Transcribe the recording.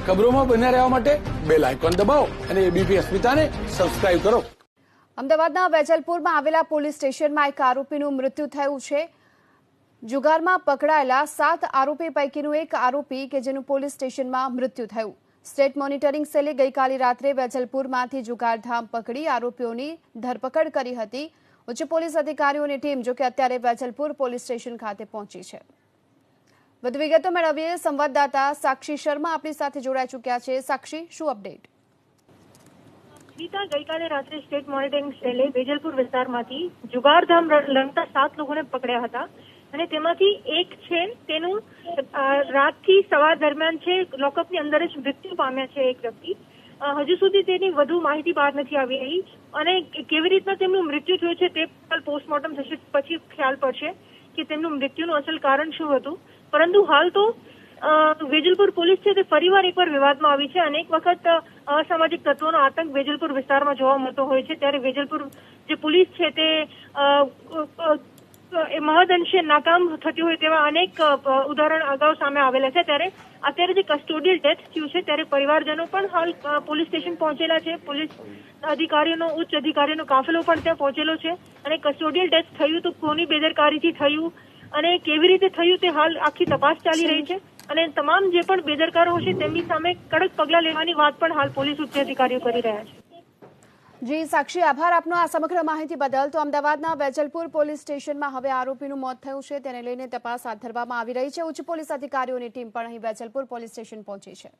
ખબરોમાં બન્યા રહેવા માટે બેલ આઇકોન દબાવો અને એબીપી અસ્મિતાને સબસ્ક્રાઇબ કરો। અમદાવાદના વેજલપુરમાં આવેલા પોલીસ સ્ટેશનમાં એક આરોપીનું મૃત્યુ થયું છે। જુગારમાં પકડાયેલા 7 આરોપી પૈકીનું એક આરોપી કે જેનું પોલીસ સ્ટેશનમાં મૃત્યુ થયું। સ્ટેટ મોનિટરિંગ સેલે ગઈકાલે રાત્રે વેજલપુરમાંથી જુગારધામ પકડી આરોપીઓની ધરપકડ કરી હતી। ઉચ્ચ પોલીસ અધિકારીઓની ટીમ જો કે અત્યારે વેજલપુર પોલીસ સ્ટેશન ખાતે પહોંચી છે। વધુ વિગતો મેળવીએ સંવાદદાતા સાક્ષી શર્મા આપણી સાથે જોડાઈ ચૂક્યા છે। સાક્ષી, શું અપડેટ? ગઈકાલે રાત્રે સ્ટેટ મોનિટરિંગ સેલે વેજલપુર વિસ્તારમાંથી જુગારધામ રમતા 7 લોકોને પકડ્યા હતા અને તેમાંથી એક છે તેનું રાતથી સવાર દરમિયાન છે લોકઅપની અંદર જ મૃત્યુ પામ્યા છે એક વ્યક્તિ। હજુ સુધી તેની વધુ માહિતી બહાર નથી આવી રહી અને કેવી રીતના તેમનું મૃત્યુ થયું છે તે પોસ્ટમોર્ટમ થશે પછી ખ્યાલ પડશે કે તેમનું મૃત્યુનું અસલ કારણ શું હતું। પરંતુ હાલ તો વેજલપુર પોલીસ છે તે ફરીવાર એકવાર વિવાદમાં આવી છે। અનેક વખત અસામાજિક તત્વોનો આતંક વેજલપુર વિસ્તારમાં જોવા મળતો હોય છે ત્યારે વેજલપુર જે પોલીસ છે તે મહદઅંશે નાકામ થતી હોય તેવા અનેક ઉદાહરણ અગાઉ સામે આવેલા છે। ત્યારે અત્યારે જે કસ્ટોડિયલ ડેથ થયું છે ત્યારે પરિવારજનો પણ હાલ પોલીસ સ્ટેશન પહોંચેલા છે। પોલીસ અધિકારીઓનો ઉચ્ચ અધિકારીઓનો કાફલો પણ ત્યાં પહોંચેલો છે અને કસ્ટોડિયલ ડેથ થયું તો કોની બેદરકારીથી થયું અને કેવી રીતે થયું તે હાલ આખી તપાસ ચાલી રહી છે અને તમામ જે પણ બેદરકારો હશે તેમની સામે કડક પગલાં લેવાની વાત પણ હાલ પોલીસ ઉચ્ચ અધિકારીઓ કરી રહ્યા છે। જી સાક્ષી, આભાર આપનો આ સમગ્ર માહિતી બદલ। તો અમદાવાદના વેજલપુર પોલીસ સ્ટેશનમાં હવે આરોપીનું મોત થયું છે તેને લઈને તપાસ હાથ ધરવામાં આવી રહી છે। ઉચ્ચ પોલીસ અધિકારીઓની ટીમ પણ અહીં વેજલપુર પોલીસ સ્ટેશન પહોંચી છે।